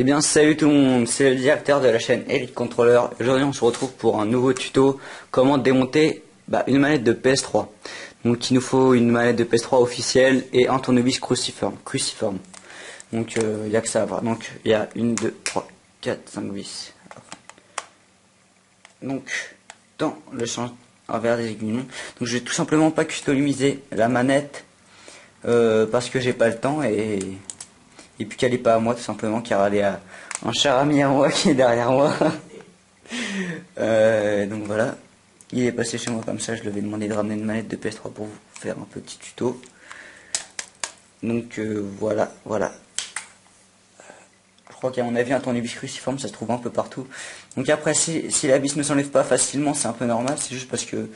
Eh bien salut tout le monde, c'est le directeur de la chaîne Elite Controller. Aujourd'hui on se retrouve pour un nouveau tuto comment démonter une manette de PS3. Donc il nous faut une manette de PS3 officielle et un tournevis cruciforme. Donc il n'y a que ça à voir. Donc il y a 1, 2, 3, 4, 5 vis. Donc dans le champ envers des aiguillons. Donc je vais tout simplement pas customiser la manette parce que j'ai pas le temps et puis qu'elle est pas à moi tout simplement car elle est à un cher ami à moi qui est derrière moi. Donc voilà, il est passé chez moi comme ça, je lui avais demandé de ramener une manette de PS3 pour vous faire un petit tuto. Donc voilà. Je crois qu'à mon avis un tournevis cruciforme ça se trouve un peu partout. Donc après si la vis ne s'enlève pas facilement c'est un peu normal, c'est juste parce que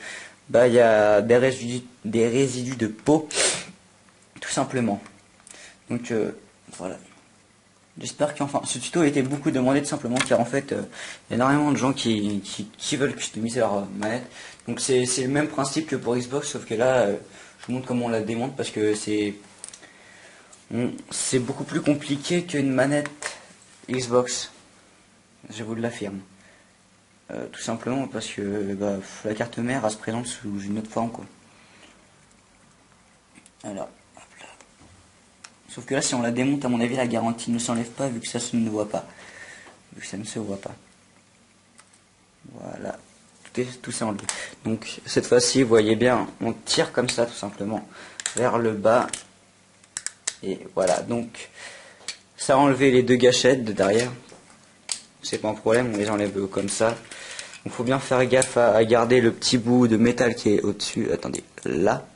il y a des résidus de peau tout simplement. Donc voilà. J'espère qu'enfin ce tuto a été beaucoup demandé tout simplement car en fait il y a énormément de gens qui veulent customiser leur manette. Donc c'est le même principe que pour Xbox sauf que là je vous montre comment on la démonte parce que c'est beaucoup plus compliqué qu'une manette Xbox. Je vous l'affirme. Tout simplement parce que la carte mère elle se présente sous une autre forme quoi. Alors. Sauf que là, si on la démonte, à mon avis, la garantie ne s'enlève pas vu que ça ne voit pas. Vu que ça ne se voit pas. Voilà. Tout s'est enlevé. Donc, cette fois-ci, vous voyez bien, on tire comme ça, tout simplement, vers le bas. Et voilà. Donc, ça a enlevé les deux gâchettes de derrière. C'est pas un problème, on les enlève comme ça. Il faut bien faire gaffe à garder le petit bout de métal qui est au-dessus. Attendez, là.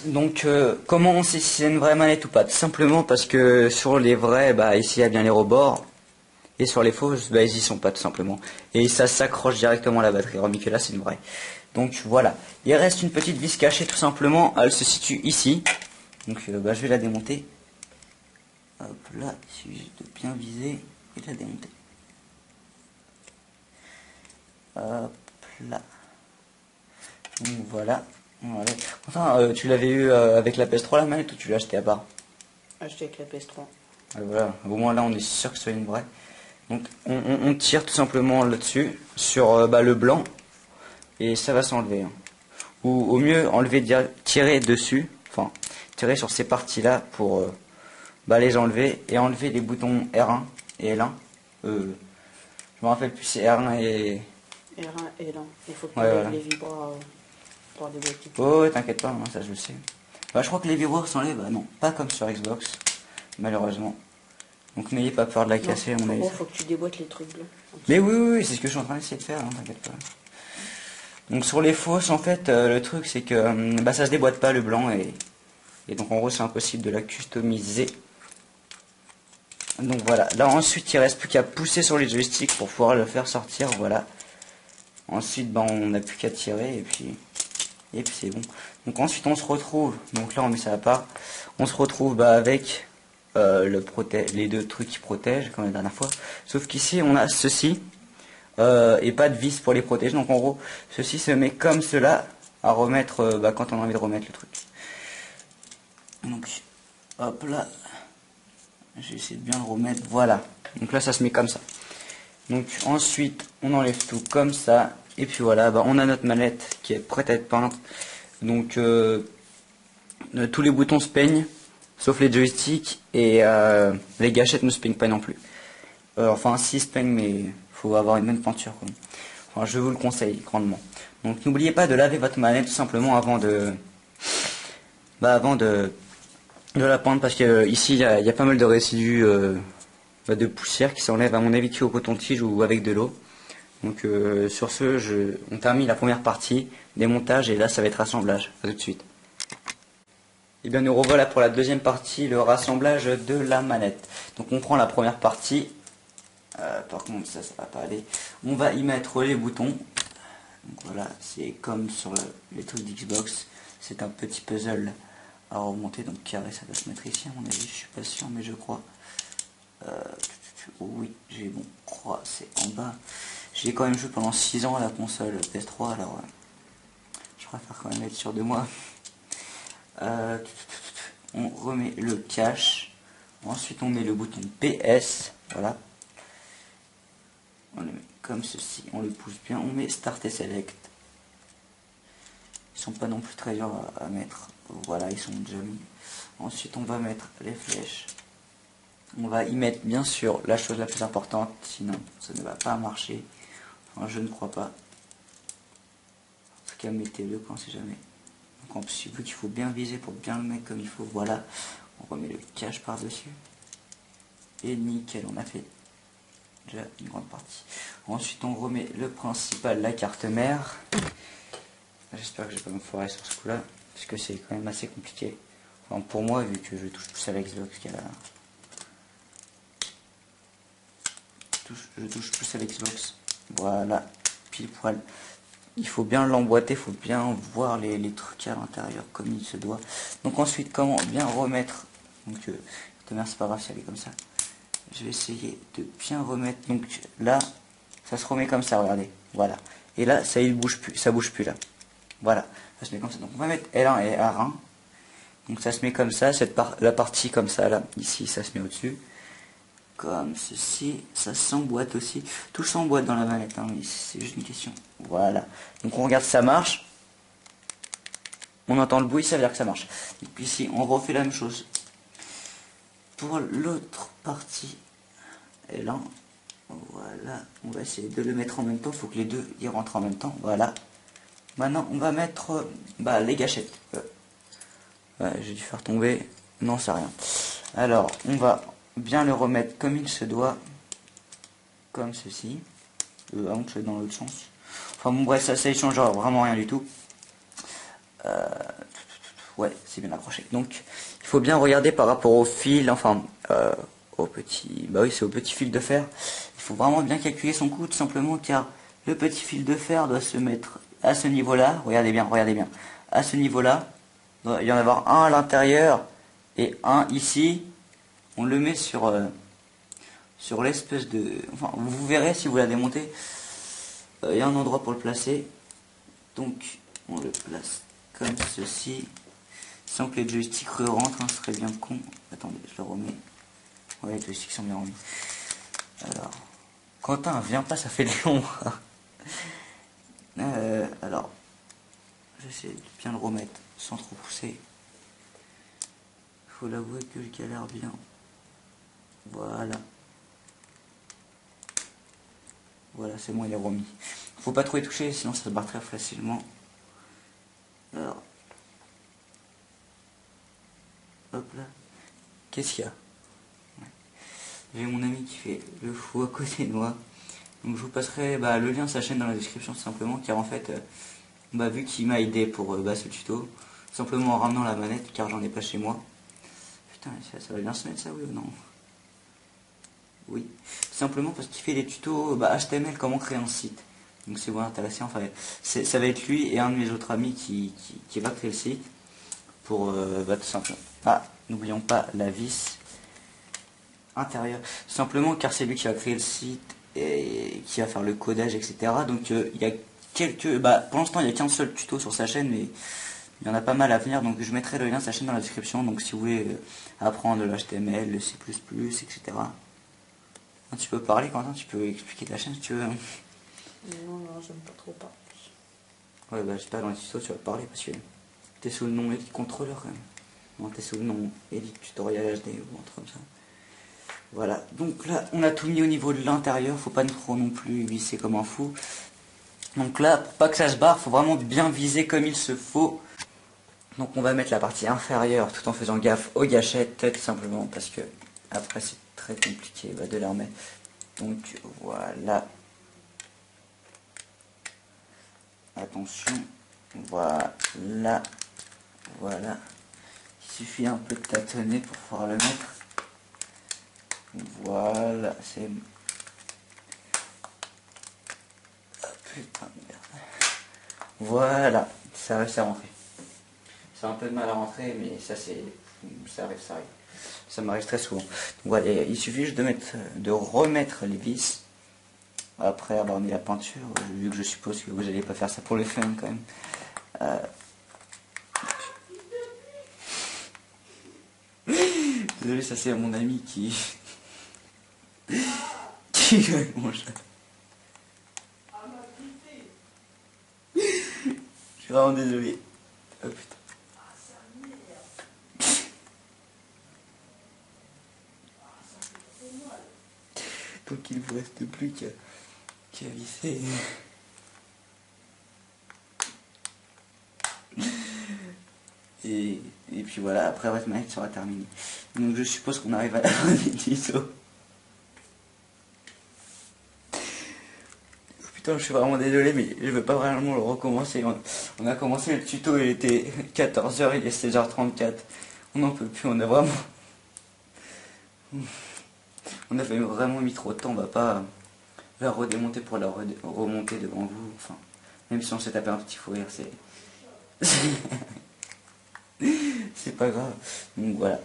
Donc comment on sait si c'est une vraie manette ou pas? Tout simplement parce que sur les vrais, ici il y a bien les rebords. Et sur les fausses, ils y sont pas tout simplement. Et ça s'accroche directement à la batterie, remis que là c'est une vraie. Donc voilà. Il reste une petite vis cachée tout simplement, elle se situe ici. Donc je vais la démonter. Hop là, il suffit juste de bien viser et de la démonter. Hop là. Donc voilà. Voilà. Enfin, tu l'avais eu avec la PS3 la manette ou tu l'as acheté à part? Acheté avec la PS3. Voilà, au moins là on est sûr que ce soit une vraie. Donc on tire tout simplement là-dessus, sur le blanc, et ça va s'enlever. Hein. Ou au mieux tirer dessus, enfin tirer sur ces parties-là pour les enlever, et enlever les boutons R1 et L1. Je me rappelle plus c'est R1 et... R1 et L1. Il faut que voilà. les vibras pour débloquer. Oh t'inquiète pas, ça je le sais. Je crois que les vibreurs s'enlèvent, non, pas comme sur Xbox, malheureusement. Donc n'ayez pas peur de la casser à mon avis. Il faut que tu déboîtes les trucs blancs. Mais oui, c'est ce que je suis en train d'essayer de faire, hein, t'inquiète pas. Donc sur les fausses, en fait, le truc c'est que ça se déboîte pas le blanc et donc en gros c'est impossible de la customiser. Donc voilà, là ensuite il reste plus qu'à pousser sur les joysticks pour pouvoir le faire sortir, voilà. Ensuite on n'a plus qu'à tirer et puis c'est bon. Donc ensuite on se retrouve, donc là on met ça à part, on se retrouve avec les deux trucs qui protègent comme la dernière fois, sauf qu'ici on a ceci et pas de vis pour les protéger. Donc en gros ceci se met comme cela à remettre quand on a envie de remettre le truc. Donc hop là, j'ai essayé de bien le remettre, voilà. Donc là ça se met comme ça. Donc ensuite on enlève tout comme ça et puis voilà, on a notre manette qui est prête à être peinte. Donc tous les boutons se peignent sauf les joysticks et les gâchettes ne se peignent pas non plus. Enfin si se peignent mais faut avoir une bonne peinture quoi. Enfin, je vous le conseille grandement. Donc n'oubliez pas de laver votre manette tout simplement avant de la peindre parce que ici il y a pas mal de résidus de poussière qui s'enlèvent à mon avis au coton-tige ou avec de l'eau. Donc sur ce, on termine la première partie, démontage et là ça va être assemblage. A tout de suite. Et bien nous revoilà pour la deuxième partie, le rassemblage de la manette. Donc on prend la première partie. Par contre ça va pas aller. On va y mettre les boutons. Donc voilà, c'est comme sur les trucs d'Xbox. C'est un petit puzzle à remonter. Donc carré ça doit se mettre ici à mon avis, je suis pas sûr mais je crois. Oui, j'ai bon, croix c'est en bas. J'ai quand même joué pendant 6 ans à la console PS3 alors je préfère quand même être sûr de moi. On remet le cache, Ensuite on met le bouton PS, voilà. On le met comme ceci, on le pousse bien, on met Start et Select. Ils sont pas non plus très durs à mettre, voilà, ils sont déjà mis. Ensuite on va mettre les flèches. On va y mettre bien sûr la chose la plus importante, sinon ça ne va pas marcher. Enfin, je ne crois pas. En tout cas mettez-le quand c'est jamais. Donc en plus il faut bien viser pour bien le mettre comme il faut, voilà. On remet le cache par dessus. Et nickel, on a fait déjà une grande partie. Ensuite on remet le principal, la carte mère. J'espère que j'ai pas me foirer sur ce coup là, parce que c'est quand même assez compliqué. Enfin, pour moi, vu que je touche plus à l'Xbox qu'à la... Je touche plus à l'Xbox. Voilà, pile poil. Il faut bien l'emboîter, il faut bien voir les trucs à l'intérieur comme il se doit. Donc ensuite, comment bien remettre... Donc, c'est pas grave si elle est comme ça. Je vais essayer de bien remettre. Donc là, ça se remet comme ça, regardez. Voilà. Et là, ça il bouge plus, ça bouge plus là. Voilà, ça se met comme ça. Donc on va mettre L1 et R1. Donc ça se met comme ça, la partie comme ça là, ici ça se met au-dessus. Comme ceci, ça s'emboîte aussi. Tout s'emboîte dans la manette, hein, mais c'est juste une question. Voilà. Donc on regarde si ça marche. On entend le bruit, ça veut dire que ça marche. Et puis ici, on refait la même chose. Pour l'autre partie, L1. Voilà, on va essayer de le mettre en même temps. Il faut que les deux y rentrent en même temps. Voilà. Maintenant, on va mettre les gâchettes. Ouais, j'ai dû faire tomber. Non, c'est rien. Alors, on va bien le remettre comme il se doit. Comme ceci. Avant que je sois dans l'autre sens. Enfin bon, bref, ça ne changera vraiment rien du tout. Ouais, c'est bien accroché. Donc, il faut bien regarder par rapport au fil, enfin, au petit... Bah oui, c'est au petit fil de fer. Il faut vraiment bien calculer son coût, tout simplement, car le petit fil de fer doit se mettre à ce niveau-là. Regardez bien, à ce niveau-là. Il doit y en avoir un à l'intérieur et un ici. On le met sur l'espèce de... Enfin, vous verrez si vous la démontez. Il y a un endroit pour le placer. Donc, on le place comme ceci. Sans que les joysticks rentrent, hein, ce serait bien con. Attendez, je le remets. Ouais, les joysticks sont bien remis. Alors, Quentin, viens pas, ça fait de l'ombre. Alors, j'essaie de bien le remettre sans trop pousser. Faut l'avouer que je galère bien. Voilà. Voilà, c'est bon, il est remis. Faut pas trop y toucher, sinon ça se barre très facilement. Alors. Hop là. Qu'est-ce qu'il y a? Ouais. J'ai mon ami qui fait le fou à côté de moi. Donc je vous passerai le lien de sa chaîne dans la description tout simplement, car en fait, vu qu'il m'a aidé pour ce tuto, simplement en ramenant la manette, car j'en ai pas chez moi. Putain, ça va bien se mettre ça, oui ou non? Oui. Simplement parce qu'il fait des tutos HTML, comment créer un site. Donc c'est vraiment intéressant. Enfin, ça va être lui et un de mes autres amis qui va créer le site. Pour tout simplement. Ah, n'oublions pas la vis intérieure. Simplement car c'est lui qui va créer le site et qui va faire le codage, etc. Donc il y a quelques... pour l'instant il n'y a qu'un seul tuto sur sa chaîne, mais il y en a pas mal à venir. Donc je mettrai le lien de sa chaîne dans la description. Donc si vous voulez apprendre le HTML, le C++, etc. Tu peux parler, Quentin, tu peux expliquer ta chaîne si tu veux. Non, j'aime pas trop parler. Ouais, j'espère dans les tutos tu vas parler parce que t'es sous le nom Elite Contrôleur quand même. Non, t'es sous le nom Elite Tutorial HD ou un truc comme ça. Voilà, donc là on a tout mis au niveau de l'intérieur, faut pas trop non plus visser comme un fou. Donc là, pour pas que ça se barre, faut vraiment bien viser comme il se faut. Donc on va mettre la partie inférieure tout en faisant gaffe aux gâchettes, tout simplement parce que après c'est très compliqué de les remettre. Donc voilà. Attention, voilà, voilà. Il suffit un peu de tâtonner pour pouvoir le mettre. Voilà, c'est... Oh, putain de merde. Voilà, ça réussit à rentrer. C'est un peu de mal à rentrer, mais ça c'est... Ça arrive. Ça m'arrive très souvent. Donc voilà, il suffit juste de remettre les vis. Après avoir mis la peinture, vu que je suppose que vous n'allez pas faire ça pour le fun quand même. Désolé, ça c'est mon ami qui... qui veut mon chat. Je suis vraiment désolé. Oh putain. Donc il ne vous reste plus qu'à visser. Et puis voilà, après votre manette sera terminée. Donc je suppose qu'on arrive à la fin du tuto. Oh putain, je suis vraiment désolé, mais je veux pas vraiment le recommencer. On a commencé le tuto, il était 14h, il est 16h34. On n'en peut plus, on a vraiment... On a vraiment mis trop de temps, on va pas la redémonter pour la remonter devant vous. Enfin, même si on s'est tapé un petit fou rire, c'est... c'est pas grave. Donc voilà.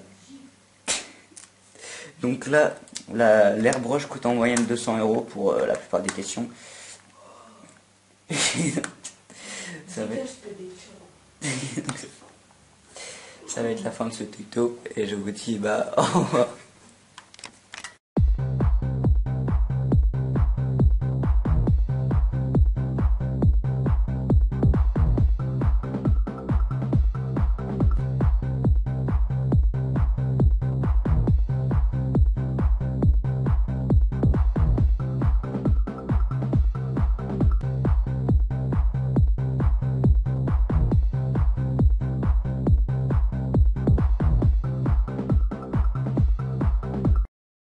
Donc là, l'airbrush coûte en moyenne 200 € pour la plupart des questions. Ça va être... ça va être la fin de ce tuto et je vous dis bah au revoir.